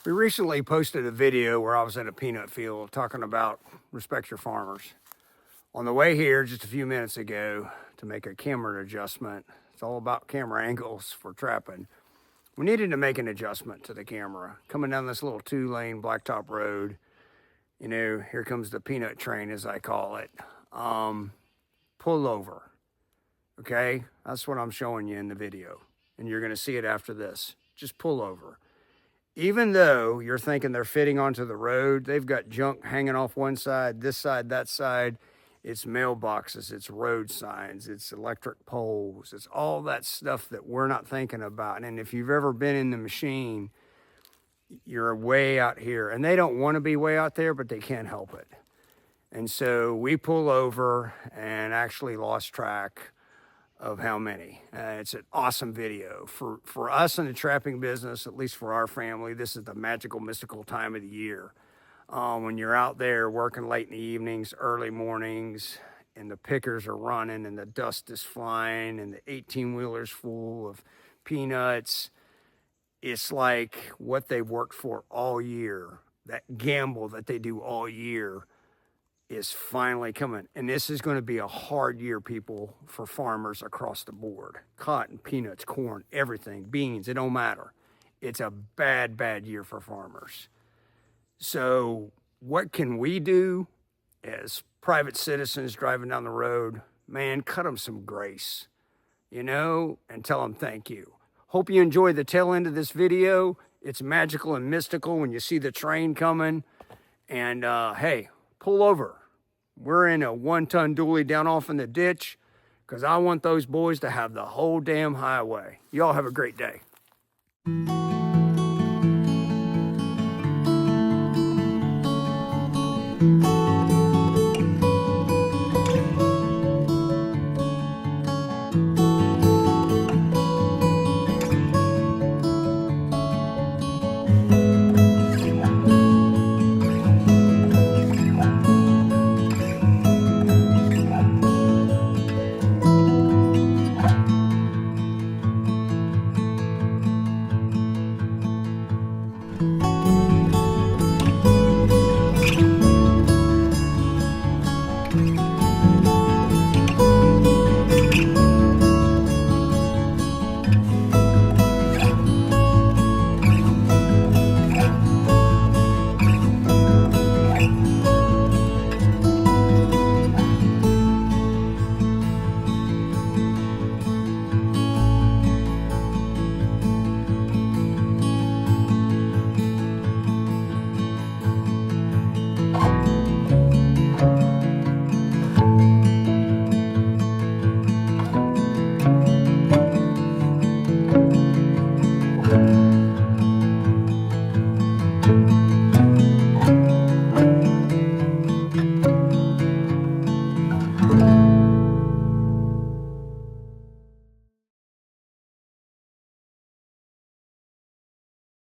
We recently posted a video where I was in a peanut field talking about respect your farmers. On the way here just a few minutes ago to make a camera adjustment, it's all about camera angles for trapping. We needed to make an adjustment to the camera. Coming down this little 2-lane blacktop road, you know, here comes the peanut train as I call it. Pull over, okay? That's what I'm showing you in the video. And you're gonna see it after this. Just pull over. Even though you're thinking they're fitting onto the road, they've got junk hanging off one side, this side, that side. It's mailboxes, it's road signs, it's electric poles, it's all that stuff that we're not thinking about. And if you've ever been in the machine, you're way out here. And they don't want to be way out there, but they can't help it. And so we pull over and actually lost track of how many. It's an awesome video. For us in the trapping business, at least for our family, this is the magical, mystical time of the year. When you're out there working late in the evenings, early mornings, and the pickers are running and the dust is flying and the 18-wheeler's full of peanuts, it's like what they've worked for all year, that gamble that they do all year is finally coming. And this is going to be a hard year, people, for farmers across the board. Cotton, peanuts, corn, everything, beans, it don't matter. It's a bad, bad year for farmers. So what can we do as private citizens driving down the road? Man, cut them some grace, you know, and tell them thank you. Hope you enjoy the tail end of this video. It's magical and mystical when you see the train coming. And hey, pull over. We're in a 1-ton dually down off in the ditch because I want those boys to have the whole damn highway. Y'all have a great day.